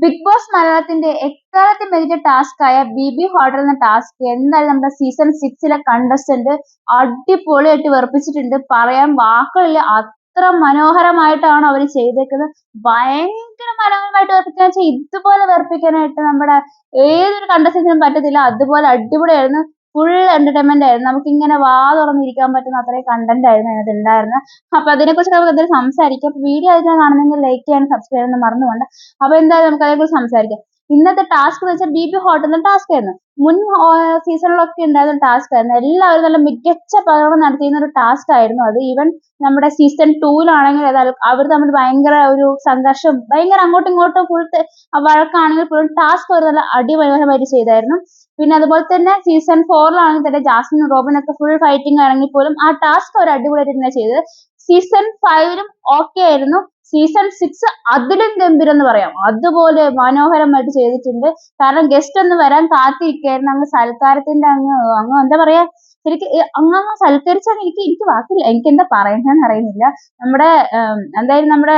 Big boss മലയാളത്തിന്റെ എക്കാലത്തെ മികച്ച task ആയ ബി ഹോട്ടൽ എന്ന ടാസ്ക് എന്തായാലും നമ്മുടെ സീസൺ 6 കണ്ടസ്റ്റന്റ് അടിപൊളിയായിട്ട് വെറുപ്പിച്ചിട്ടുണ്ട്. പറയാൻ വാക്കുകളില്ല. അത്ര മനോഹരമായിട്ടാണ് അവർ ചെയ്തേക്കുന്നത്. ഭയങ്കര മനോഹരമായിട്ട് വെറുപ്പിക്കാൻ വെച്ചാൽ ഇതുപോലെ വെറുപ്പിക്കാനായിട്ട് നമ്മുടെ ഏതൊരു കണ്ടസ്റ്റന്റിനും പറ്റത്തില്ല. അതുപോലെ അടിപൊളിയായിരുന്നു. ഫുൾ എന്റർടൈൻമെന്റ് ആയിരുന്നു. നമുക്ക് ഇങ്ങനെ വാ തുറന്നിരിക്കാൻ പറ്റുന്ന അത്രയും കണ്ടന്റ് ആയിരുന്നു അതിനകത്ത് ഉണ്ടായിരുന്നത്. അപ്പൊ അതിനെക്കുറിച്ച് നമുക്ക് എന്തെങ്കിലും സംസാരിക്കാം. വീഡിയോ ആയിട്ട് കാണുന്നെങ്കിൽ ലൈക്ക് ചെയ്യാൻ സബ്സ്ക്രൈബ് ചെയ്യാൻ മറന്നുകൊണ്ട്. അപ്പൊ എന്തായാലും നമുക്ക് അതേക്കുറിച്ച് സംസാരിക്കാം. ഇന്നത്തെ ടാസ്ക് എന്ന് വെച്ചാൽ ബി ഹോട്ടൽ ടാസ്ക് ആയിരുന്നു. മുൻ സീസണിലൊക്കെ ഉണ്ടായിരുന്ന ടാസ്ക് ആയിരുന്നു. എല്ലാവരും നല്ല മികച്ച പ്രകടനം നടത്തിയിരുന്ന ഒരു ടാസ്ക് ആയിരുന്നു അത്. ഈവൻ നമ്മുടെ സീസൺ 2-ലാണെങ്കിൽ അവർ തമ്മിൽ ഭയങ്കര ഒരു സംഘർഷം, ഭയങ്കര അങ്ങോട്ടും ഇങ്ങോട്ടും ഫുൾ വഴക്കാണെങ്കിൽ പോലും ടാസ്ക് അവർ നല്ല അടിമനോഹരമായിട്ട് ചെയ്തായിരുന്നു. പിന്നെ അതുപോലെ തന്നെ സീസൺ 4-ലാണെങ്കിൽ തന്നെ ജാസ്മിനും റോബിനൊക്കെ ഫുൾ ഫൈറ്റിംഗ് ആണെങ്കിൽ പോലും ആ ടാസ്ക് അവർ അടിപൊളിയായിട്ട് തന്നെ ചെയ്തത്. സീസൺ 5-ലും ഓക്കെ ആയിരുന്നു. സീസൺ 6 അതിലും ഗംഭീരം എന്ന് പറയാം. അതുപോലെ മനോഹരമായിട്ട് ചെയ്തിട്ടുണ്ട്. കാരണം ഗസ്റ്റ് ഒന്ന് വരാൻ കാത്തിരിക്കുകയായിരുന്നു. അങ്ങ് സൽക്കാരത്തിന്റെ അങ്ങ് എന്താ പറയാ, ശരിക്കും അങ്ങ് സൽക്കരിച്ചാൽ എനിക്ക് വാക്കില്ല. എനിക്ക് എന്താ പറയണ്ടെന്ന് അറിയുന്നില്ല. നമ്മുടെ എന്തായാലും നമ്മുടെ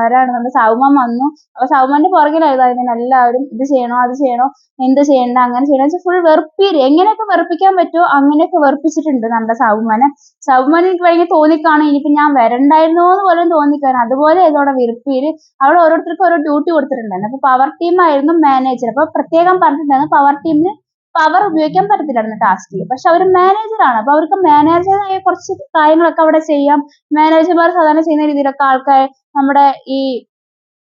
ആരാണ് നമ്മുടെ സൗമൻ വന്നു. അപ്പൊ സൗമന്റെ പുറകിലായിരുന്നു എല്ലാവരും. ഇത് ചെയ്യണോ അത് ചെയ്യണോ, എന്ത് ചെയ്യണ്ട, അങ്ങനെ ചെയ്യണം, ഫുൾ വെറുപ്പീര്. എങ്ങനെയൊക്കെ വെറുപ്പിക്കാൻ പറ്റുമോ അങ്ങനെയൊക്കെ വെറുപ്പിച്ചിട്ടുണ്ട് നമ്മുടെ സൗമനെ. സൗമൻ എനിക്ക് ഭയങ്കര തോന്നിക്കാണും ഇനിയിപ്പോ ഞാൻ വരണ്ടായിരുന്നോ എന്ന് പോലും തോന്നിക്കാണും. അതുപോലെ ഇതോടെ വെറുപ്പീര്. അവിടെ ഓരോരുത്തർക്കും ഓരോ ഡ്യൂട്ടി കൊടുത്തിട്ടുണ്ടായിരുന്നു. അപ്പൊ പവർ ടീം ആയിരുന്നു മാനേജർ. അപ്പൊ പ്രത്യേകം പറഞ്ഞിട്ടുണ്ടായിരുന്നു പവർ ടീമിന് പവർ ഉപയോഗിക്കാൻ പറ്റത്തില്ലായിരുന്നു ടാസ്കിൽ. പക്ഷെ അവർ മാനേജറാണ്. അപ്പൊ അവർക്ക് മാനേജറായ കുറച്ച് കാര്യങ്ങളൊക്കെ അവിടെ ചെയ്യാം. മാനേജർമാർ സാധാരണ ചെയ്യുന്ന രീതിയിലൊക്കെ ആൾക്കാർ നമ്മുടെ ഈ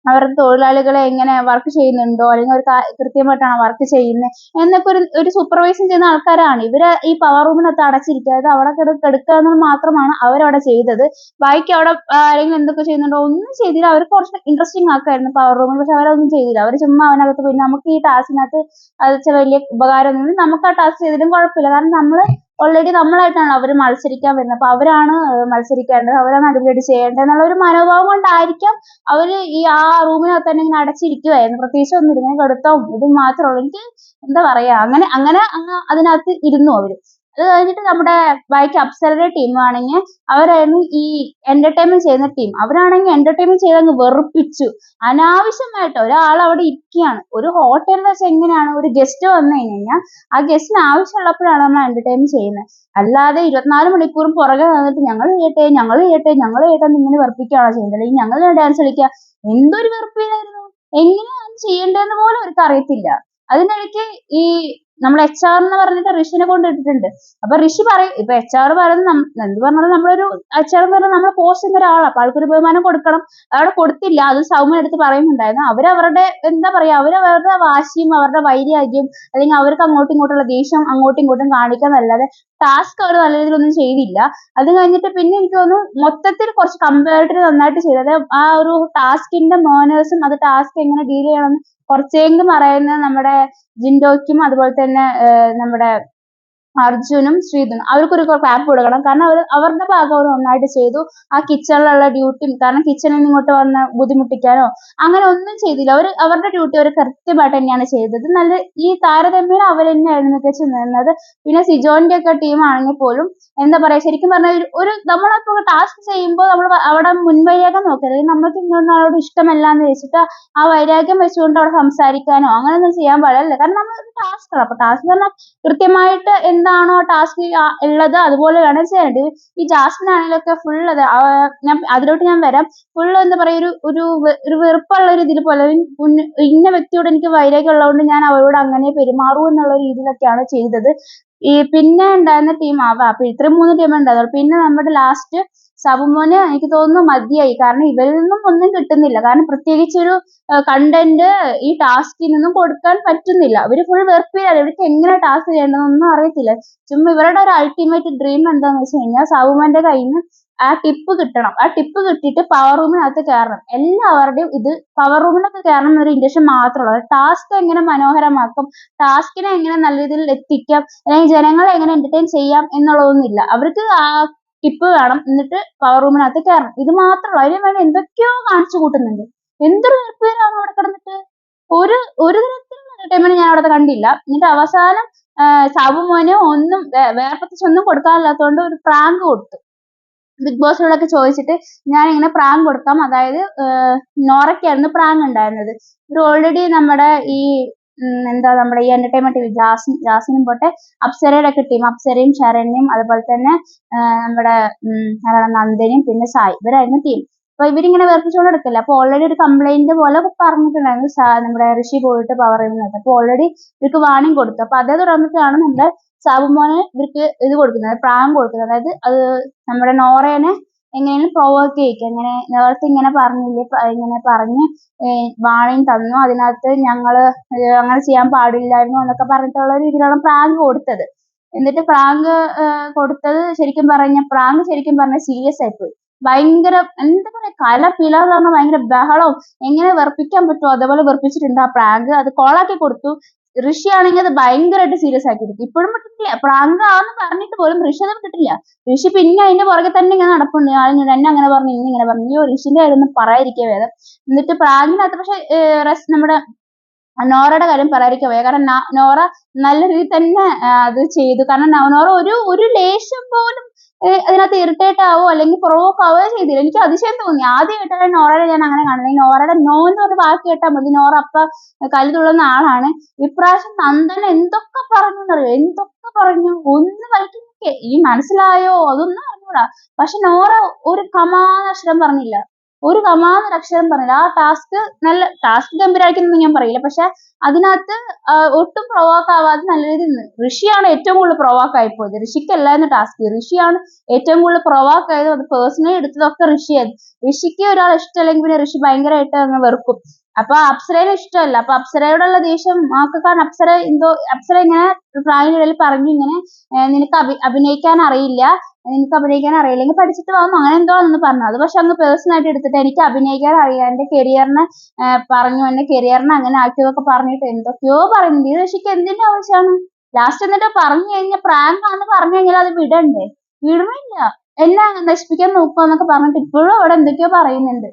അവരുടെ തൊഴിലാളികളെ എങ്ങനെ വർക്ക് ചെയ്യുന്നുണ്ടോ, അല്ലെങ്കിൽ അവർ കൃത്യമായിട്ടാണോ വർക്ക് ചെയ്യുന്നത് എന്നൊക്കെ ഒരു സൂപ്പർവൈസിങ് ചെയ്യുന്ന ആൾക്കാരാണ് ഇവര്. ഈ പവർ റൂമിനകത്ത് അടച്ചിരിക്കാതെ അവിടെ കെടുക്കുക എന്നത് മാത്രമാണ് അവരവിടെ ചെയ്തത്. ബാക്കി അവിടെ ആരെങ്കിലും എന്തൊക്കെ ചെയ്യുന്നുണ്ടോ ഒന്നും ചെയ്തില്ല. അവർക്ക് കുറച്ച് ഇൻട്രസ്റ്റിംഗ് ആക്കായിരുന്നു പവർ റൂമിൽ. പക്ഷെ അവരൊന്നും ചെയ്തില്ല. അവർ ചുമ്മാ അവനകത്ത് പോയി നമുക്ക് ഈ ടാസ്കിനകത്ത് അത് വലിയ ഉപകാരമൊന്നും, നമുക്ക് ആ ടാസ്ക് ചെയ്തിട്ടും കുഴപ്പമില്ല. കാരണം നമ്മൾ ഓൾറെഡി നമ്മളായിട്ടാണ് അവർ മത്സരിക്കാൻ വരുന്നത്. അപ്പൊ അവരാണ് മത്സരിക്കേണ്ടത്, അവരാണ് അടിപൊളിയായിട്ട് ചെയ്യേണ്ടത് എന്നുള്ള ഒരു മനോഭാവം കൊണ്ടായിരിക്കാം അവര് ഈ ആ റൂമിനകത്ത് തന്നെ ഇങ്ങനെ അടച്ചിരിക്കുവായിരുന്നു. പ്രത്യേകിച്ച് ഒന്നും ഇങ്ങനെ കെടുത്തവും ഇതും മാത്രമേ ഉള്ളൂ. എനിക്ക് എന്താ പറയാ, അങ്ങനെ അങ്ങനെ അങ്ങ് അതിനകത്ത് ഇരുന്നു അവര്. അത് കഴിഞ്ഞിട്ട് നമ്മുടെ ബാക്കി അപ്സരയുടെ ടീം ആണെങ്കിൽ അവരായിരുന്നു ഈ എന്റർടൈൻമെന്റ് ചെയ്യുന്ന ടീം. അവരാണെങ്കിൽ എന്റർടൈൻമെന്റ് ചെയ്തങ്ങ് വെറുപ്പിച്ചു. അനാവശ്യമായിട്ട് ഒരാൾ അവിടെ ഇരിക്കുകയാണ്. ഒരു ഹോട്ടലിൽ വെച്ച് എങ്ങനെയാണ് ഒരു ഗസ്റ്റ് വന്നു കഴിഞ്ഞാൽ ആ ഗസ്റ്റിന് ആവശ്യമുള്ളപ്പോഴാണ് നമ്മൾ എന്റർടൈൻമെന്റ് ചെയ്യുന്നത്. അല്ലാതെ 24 മണിക്കൂറും പുറകെ നിന്നിട്ട് ഞങ്ങൾ ചെയ്യട്ടെ ഞങ്ങൾ ചെയ്യട്ടെ ഞങ്ങൾ ചെയ്യട്ടെ എന്ന് ഇങ്ങനെ വെറുപ്പിക്കുകയാണോ ചെയ്യുന്നത്? അല്ലെങ്കിൽ ഞങ്ങൾ ഡാൻസ് കളിക്കുക. എന്തൊരു വെറുപ്പിലായിരുന്നു. എങ്ങനെയാണ് ചെയ്യേണ്ടതെന്ന് പോലും അവർക്ക് അറിയത്തില്ല. അതിനിടയ്ക്ക് ഈ നമ്മൾ HR എന്ന് പറഞ്ഞിട്ട് ഋഷിനെ കൊണ്ടിട്ടിട്ടുണ്ട്. അപ്പൊ ഋഷി പറയും, ഇപ്പൊ HR പറയുന്നത് എന്ത് പറഞ്ഞാലും നമ്മളൊരു HR എന്ന് പറഞ്ഞാൽ നമ്മൾ പോസ്റ്റ് ചെയ്യുന്ന ഒരാളാണ്. അപ്പൊ ആൾക്കൊരു ബഹുമാനം കൊടുക്കണം. അവിടെ കൊടുത്തില്ല. അത് സൗമ്യ എടുത്ത് പറയുന്നുണ്ടായിരുന്നു. അവരവരുടെ എന്താ പറയാ, അവരവരുടെ വാശിയും അവരുടെ വൈരാഗ്യവും അല്ലെങ്കിൽ അവർക്ക് അങ്ങോട്ടും ഇങ്ങോട്ടുള്ള ദേഷ്യം അങ്ങോട്ടും ഇങ്ങോട്ടും കാണിക്കാന്നല്ലാതെ ടാസ്ക് അവർ നല്ല രീതിയിലൊന്നും ചെയ്തില്ല. അത് കഴിഞ്ഞിട്ട് പിന്നെ എനിക്ക് തോന്നുന്നു മൊത്തത്തിൽ കുറച്ച് കമ്പാരിറ്റീവ് നന്നായിട്ട് ചെയ്തത്. ആ ഒരു ടാസ്കിന്റെ മേനേഴ്സും അത് ടാസ്ക് എങ്ങനെ ഡീൽ ചെയ്യണമെന്ന് കുറച്ചെങ്കിലും പറയുന്നത് നമ്മുടെ ജിൻഡോയ്ക്കും അതുപോലെ തന്നെ നമ്മുടെ അർജുനും ശ്രീധനും അവർക്കൊരു ക്ലാപ്പ് കൊടുക്കണം. കാരണം അവരുടെ ഭാഗം അവർ നന്നായിട്ട് ചെയ്തു. ആ കിച്ചണിലുള്ള ഡ്യൂട്ടിയും, കാരണം കിച്ചണിൽ നിന്ന് ഇങ്ങോട്ട് വന്ന് ബുദ്ധിമുട്ടിക്കാനോ അങ്ങനെ ഒന്നും ചെയ്തില്ല. അവരുടെ ഡ്യൂട്ടി അവർ കൃത്യമായിട്ട് തന്നെയാണ് ചെയ്തത്. നല്ല ഈ താരതമ്യേന അവർ തന്നെയായിരുന്നു മികച്ചു നിന്നത്. പിന്നെ സിജോന്റെ ഒക്കെ ടീം ആണെങ്കിൽ പോലും എന്താ പറയാ, ശരിക്കും പറഞ്ഞാൽ ഒരു നമ്മളിപ്പോ ടാസ്ക് ചെയ്യുമ്പോൾ നമ്മൾ അവിടെ മുൻവൈരാഗ്യം നോക്കുക, അല്ലെങ്കിൽ നമ്മൾക്ക് ഇന്നൊരാളോട് ഇഷ്ടമല്ല എന്ന് വെച്ചിട്ട് ആ വൈരാഗ്യം വെച്ചുകൊണ്ട് അവിടെ സംസാരിക്കാനോ അങ്ങനെയൊന്നും ചെയ്യാൻ പാടില്ല. കാരണം നമ്മൾ ടാസ്ക് ആണ്. അപ്പൊ ടാസ്ക് പറഞ്ഞാൽ കൃത്യമായിട്ട് എന്താണോ ടാസ്ക് ഉള്ളത് അതുപോലെ വേണം ചെയ്യാനായിട്ട്. ഈ ജാസ്മിൻ ആണെങ്കിലൊക്കെ ഫുൾ അത് അതിലോട്ട് ഞാൻ വരാം. ഫുൾ എന്താ പറയാ, ഒരു വെറുപ്പുള്ള ഒരു ഇതിൽ പോലെ ഇന്ന വ്യക്തിയോട് എനിക്ക് വൈരാഗ്യം ഉള്ളതുകൊണ്ട് ഞാൻ അവരോട് അങ്ങനെ പെരുമാറൂ എന്നുള്ള രീതിയിലൊക്കെയാണ് ചെയ്തത്. ഈ പിന്നെ ഉണ്ടായിരുന്ന ടീം അപ്പൊ ഇത്രയും 3 ടീം ഉണ്ടായിരുന്നു. പിന്നെ നമ്മുടെ ലാസ്റ്റ് സബുമോന് എനിക്ക് തോന്നുന്നു മതിയായി. കാരണം ഇവരിൽ നിന്നും ഒന്നും കിട്ടുന്നില്ല. കാരണം പ്രത്യേകിച്ച് ഒരു കണ്ടന്റ് ഈ ടാസ്കിൽ നിന്നും കൊടുക്കാൻ പറ്റുന്നില്ല. അവര് ഫുൾ വെറുപ്പിലാണ്. ഇവർക്ക് എങ്ങനെ ടാസ്ക് ചെയ്യേണ്ടതെന്നൊന്നും അറിയത്തില്ല. ചുമ്മാ ഇവരുടെ ഒരു അൾട്ടിമേറ്റ് ഡ്രീം എന്താന്ന് വെച്ച് കഴിഞ്ഞാൽ സൗമന്റെ കയ്യിൽ നിന്ന് ആ ടിപ്പ് കിട്ടണം. ആ ടിപ്പ് കിട്ടിയിട്ട് പവർ റൂമിനകത്ത് കയറണം. എല്ലാവരുടെയും ഇത് പവർ റൂമിനകത്ത് കയറണം എന്നൊരു ഇന്റൻഷൻ മാത്രമുള്ള ടാസ്ക് എങ്ങനെ മനോഹരമാക്കും, ടാസ്കിനെ എങ്ങനെ നല്ല രീതിയിൽ എത്തിക്കാം, അല്ലെങ്കിൽ ജനങ്ങളെ എങ്ങനെ എന്റർടൈൻ ചെയ്യാം എന്നുള്ളതൊന്നുമില്ല. അവർക്ക് ആ ടിപ്പ് വേണം, എന്നിട്ട് പവർ റൂമിനകത്ത് കയറണം. ഇത് മാത്രമല്ല, അതിന് വേണ്ടി എന്തൊക്കെയോ കാണിച്ചു കൂട്ടുന്നുണ്ട്. എന്തൊരു വെറുപ്പേരാണ് അവിടെ കിടന്നിട്ട്. ഒരു ഒരു തരത്തിലുള്ള എന്റർടൈൻമെന്റ് ഞാൻ അവിടെ കണ്ടില്ല. എന്നിട്ട് അവസാനം സാബു മോന് ഒന്നും വേറെ പ്രത്യേകിച്ച് ഒന്നും കൊടുക്കാനില്ലാത്തതുകൊണ്ട് ഒരു പ്രാങ്ക് കൊടുത്തു. ബിഗ് ബോസിനോടൊക്കെ ചോദിച്ചിട്ട് ഞാൻ ഇങ്ങനെ പ്രാങ്ക് കൊടുക്കാം, അതായത് നോറയ്ക്കായിരുന്നു പ്രാങ്ക് ഉണ്ടായിരുന്നത്. ഇവർ ഓൾറെഡി നമ്മുടെ ഈ എന്താ നമ്മുടെ ഈ എന്റർടൈൻമെന്റ് ടീം ജാസിനും പോട്ടെ അപ്സരയുടെ ഒക്കെ ടീം, അപ്സരയും ശരണ്യും അതുപോലെ തന്നെ നമ്മുടെ നന്ദനയും പിന്നെ സായി, ഇവരായിരുന്നു ടീം. അപ്പൊ ഇവരിങ്ങനെ വെറുപ്പിച്ചുകൊണ്ട് എടുക്കില്ല. അപ്പൊ ഓൾറെഡി ഒരു കംപ്ലൈന്റ് പോലെ പറഞ്ഞിട്ടുണ്ടായിരുന്നു നമ്മുടെ ഋഷി പോയിട്ട് പവർ ചെയ്യുന്നത്. അപ്പൊ ഓൾറെഡി ഇവർക്ക് വാണിംഗ് കൊടുത്തു. അപ്പൊ അതേ തുടർന്നിട്ടാണ് നമ്മുടെ സാബുമോനെ ഇവർക്ക് ഇത് കൊടുക്കുന്നത്, പ്രാങ്ക് കൊടുക്കുന്നത്. അതായത് അത് നമ്മുടെ നോറേനെ എങ്ങനെയാണ് പ്രൊവോക്ക് ചെയ്യിക്കുക, എങ്ങനെ നേരത്തെ ഇങ്ങനെ പറഞ്ഞില്ലേ, ഇങ്ങനെ പറഞ്ഞ് വാണിംഗ് തന്നു, അതിനകത്ത് ഞങ്ങള് അങ്ങനെ ചെയ്യാൻ പാടില്ലായിരുന്നു എന്നൊക്കെ പറഞ്ഞിട്ടുള്ള രീതിയിലാണ് പ്രാങ്ക് കൊടുത്തത്. എന്നിട്ട് പ്രാങ്ക് കൊടുത്തത് ശരിക്കും പറഞ്ഞ സീരിയസ് ആയിപ്പോയി. ഭയങ്കര എന്താ പറയാ, കലപില എന്ന് പറഞ്ഞാൽ ഭയങ്കര ബഹളവും, എങ്ങനെ വെറുപ്പിക്കാൻ പറ്റുമോ അതേപോലെ വെറുപ്പിച്ചിട്ടുണ്ട് ആ പ്രാങ്ക്. അത് കോളാക്കി കൊടുത്തു. ഋഷി ആണെങ്കിൽ അത് ഭയങ്കരമായിട്ട് സീരിയസ് ആക്കി എടുത്തു. ഇപ്പോഴും വിട്ടിട്ടില്ല, പ്രാങ്ക് ആണെന്ന് പറഞ്ഞിട്ട് പോലും ഋഷി അത് വിട്ടിട്ടില്ല. ഋഷി പിന്നെ അതിന്റെ പുറകെ തന്നെ ഇങ്ങനെ നടപ്പുണ്ട്. എന്നെ അങ്ങനെ പറഞ്ഞു, ഇങ്ങനെ പറഞ്ഞു. അയ്യോ, ഋഷിന്റെ കാര്യമൊന്നും പറയാതിരിക്കുക ഭേദം. എന്നിട്ട് പ്രാങ്കിനകത്ത് പക്ഷെ നമ്മുടെ നോറയുടെ കാര്യം പറയാതിരിക്കുക വയ്യ. കാരണം നോറ നല്ല രീതിയിൽ തന്നെ അത് ചെയ്തു. കാരണം നോറ ഒരു ലേശം പോലും അതിനകത്ത് ഇറിറ്റേറ്റ് ആവോ അല്ലെങ്കിൽ പ്രൊവോക്ക് ആവുകയോ ചെയ്തില്ല. എനിക്ക് അതിശയം തോന്നി. ആദ്യം കേട്ടാൽ നോറയുടെ ഞാൻ അങ്ങനെ കാണുന്നത്. നോറയുടെ നോ എന്ന് പറഞ്ഞ വാക്ക് കേട്ടാൽ മതി, നോറ അപ്പ കലി തുള്ളുന്ന ആളാണ്. ഇപ്രാവശ്യം നന്ദൻ എന്തൊക്കെ പറഞ്ഞു എന്നറിയോ, എന്തൊക്കെ പറഞ്ഞു, ഒന്ന് വരയ്ക്ക് ഈ മനസ്സിലായോ അതൊന്നും അറിഞ്ഞൂടാ. പക്ഷെ നോറ ഒരു കമാന്നക്ഷരം പറഞ്ഞില്ല, ഒരു കമാന്നൊരക്ഷരം പറഞ്ഞില്ല. ആ ടാസ്ക് ഗംഭീരമായിരിക്കുന്നൊന്നും ഞാൻ പറയില്ല, പക്ഷെ അതിനകത്ത് ഒട്ടും പ്രൊവോക്ക് ആവാതെ നല്ല രീതിയിൽ നിന്ന്. ഋഷിയാണ് ഏറ്റവും കൂടുതൽ പ്രൊവോക്ക് ആയിപ്പോയത്. ഋഷിക്കല്ലായിരുന്നു ടാസ്ക്, ഋഷിയാണ് ഏറ്റവും കൂടുതൽ പ്രൊവോക്ക് ആയത്. അത് പേഴ്സണലി എടുത്തതൊക്കെ ഋഷിയായിരുന്നു. ഋഷിക്ക് ഒരാൾ ഇഷ്ടമല്ലെങ്കിൽ പിന്നെ ഋഷി ഭയങ്കരമായിട്ട് അങ്ങ് വെറുക്കും. അപ്പൊ അപ്സരേനെ ഇഷ്ടമല്ല. അപ്പൊ അപ്സരയോടുള്ള ദേഷ്യം കാരണം അപ്സര ഇങ്ങനെ പ്രായത്തിനിടയിൽ പറഞ്ഞു, ഇങ്ങനെ നിനക്ക് അഭിനയിക്കാൻ അറിയില്ല, എങ്കിൽ പഠിച്ചിട്ട് വാന്നു, അങ്ങനെ എന്തോ ആണെന്ന് പറഞ്ഞു. അത് പക്ഷെ അങ്ങ് പേഴ്സണൽ ആയിട്ട് എടുത്തിട്ട് എനിക്ക് അഭിനയിക്കാൻ അറിയാം, എന്റെ കരിയറിനെ പറഞ്ഞു, എന്റെ കരിയറിനെ അങ്ങനെ ആക്കിയതൊക്കെ പറഞ്ഞിട്ട് എന്തൊക്കെയോ പറയുന്നുണ്ട്. ഈ ഋഷിക്ക് എന്തിന്റെ ആവശ്യമാണ്? ലാസ്റ്റ് എന്നിട്ട് പറഞ്ഞു കഴിഞ്ഞാൽ പ്രാങ്ക് ആണെന്ന് പറഞ്ഞു കഴിഞ്ഞാൽ അത് വിടണ്ടേ? വിടുന്നില്ല. എല്ലാം നശിപ്പിക്കാൻ നോക്കുക എന്നൊക്കെ പറഞ്ഞിട്ട് ഇപ്പോഴും അവിടെ എന്തൊക്കെയോ പറയുന്നുണ്ട്.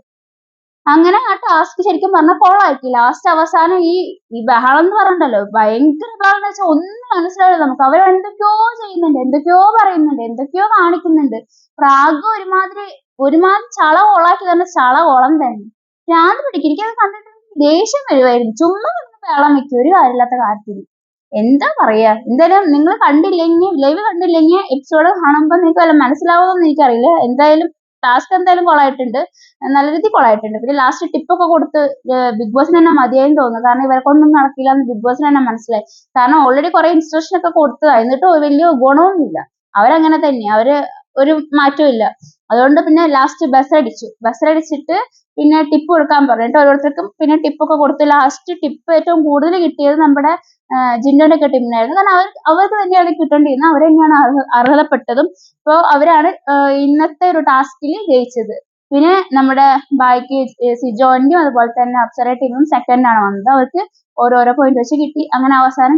അങ്ങനെ ആ ടാസ്ക് ശരിക്കും പറഞ്ഞാൽ കൊളാക്കി. ലാസ്റ്റ് അവസാനം ഈ ബഹളം എന്ന് പറഞ്ഞിട്ടല്ലോ, ഭയങ്കര ബഹളം എന്ന് വെച്ചാൽ ഒന്നും മനസ്സിലാവില്ല നമുക്ക്. അവർ എന്തൊക്കെയോ ചെയ്യുന്നുണ്ട്, എന്തൊക്കെയോ പറയുന്നുണ്ട്, എന്തൊക്കെയോ കാണിക്കുന്നുണ്ട്. പ്രാഗ് ഒരുമാതിരി ചള കൊളാക്കി തന്നെ, ചള കൊളം തന്നെ. ഭ്രാന്ത് പിടിക്കും. എനിക്കത് കണ്ടിട്ട് ദേഷ്യം വരുമായിരുന്നു. ചുമ്മാ ബഹളം വെക്കും ഒരു കാര്യമില്ലാത്ത കാര്യത്തിന്. എന്താ പറയാ. എന്തായാലും നിങ്ങൾ ലൈവ് കണ്ടില്ലെങ്കിൽ എപ്പിസോഡ് കാണുമ്പോൾ നിങ്ങൾക്ക് വല്ല മനസ്സിലാവുമെന്ന് എനിക്കറിയില്ല. എന്തായാലും ടാസ്ക് എന്തായാലും കൊളായിട്ടുണ്ട്, നല്ല രീതിയിൽ കൊളായിട്ടുണ്ട്. പിന്നെ ലാസ്റ്റ് ടിപ്പൊക്കെ കൊടുത്ത് ബിഗ് ബോസിന് തന്നെ മതിയായെന്ന് തോന്നുന്നു. കാരണം ഇവർക്കൊന്നും നടക്കില്ല എന്ന് ബിഗ് ബോസിന് തന്നെ മനസ്സിലായി. കാരണം ഓൾറെഡി കുറെ ഇൻസ്ട്രക്ഷൻ ഒക്കെ കൊടുത്തതാ, എന്നിട്ട് വലിയ ഗുണമൊന്നുമില്ല. അവരങ്ങനെ തന്നെ, ഒരു മാറ്റവും ഇല്ല. അതുകൊണ്ട് പിന്നെ ലാസ്റ്റ് ബസ്സടിച്ചിട്ട് പിന്നെ ടിപ്പ് കൊടുക്കാൻ പറഞ്ഞിട്ട് ഓരോരുത്തർക്കും പിന്നെ ടിപ്പൊക്കെ കൊടുത്ത് ലാസ്റ്റ് ടിപ്പ് ഏറ്റവും കൂടുതൽ കിട്ടിയത് നമ്മുടെ ജിൻഡോന്റെ ഒക്കെ ടീമിനായിരുന്നു. കാരണം അവർക്ക് തന്നെയാണ് കിട്ടേണ്ടിയിരുന്നത്, അവർ തന്നെയാണ് അർഹതപ്പെട്ടതും. അപ്പോൾ അവരാണ് ഇന്നത്തെ ഒരു ടാസ്കിൽ ജയിച്ചത്. പിന്നെ നമ്മുടെ ബാക്കി സിജോന്റെയും അതുപോലെ തന്നെ അപ്സര ടീമും സെക്കൻഡ് ആണ് വന്നത്. അവർക്ക് ഓരോരോ പോയിന്റ് വെച്ച് കിട്ടി. അങ്ങനെ അവസാനം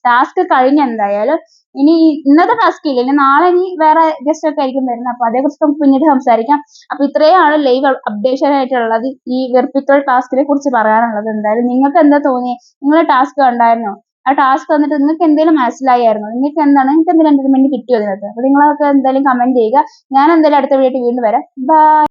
ടാസ്ക് കഴിഞ്ഞ എന്തായാലും ഇനി ഇന്നത്തെ ടാസ്ക് ഇല്ല, ഇനി നാളെ ഇനി വേറെ ഗസ്റ്റ് ഒക്കെ ആയിരിക്കും വരുന്നത്. അപ്പൊ അതേക്കുറിച്ച് നമുക്ക് പിന്നീട് സംസാരിക്കാം. അപ്പൊ ഇത്രയാണ് ലൈവ് അപ്ഡേഷൻ ആയിട്ടുള്ളത് ഈ വെർപ്പിക്കൽ ടാസ്കിനെ കുറിച്ച് പറയാനുള്ളത്. എന്തായാലും നിങ്ങൾക്ക് എന്താ തോന്നി? നിങ്ങൾ ടാസ്ക് കണ്ടായിരുന്നോ? ആ ടാസ്ക് വന്നിട്ട് നിങ്ങൾക്ക് എന്തെങ്കിലും മനസ്സിലായായിരുന്നോ? നിങ്ങൾക്ക് എന്തെങ്കിലും എന്റർടൈൻമെന്റ് കിട്ടിയോ അതിനകത്ത്? അപ്പൊ നിങ്ങളൊക്കെ എന്തായാലും കമന്റ് ചെയ്യുക. ഞാൻ എന്തായാലും അടുത്ത വീഡിയോ വീണ്ടും വരാം. ബൈ.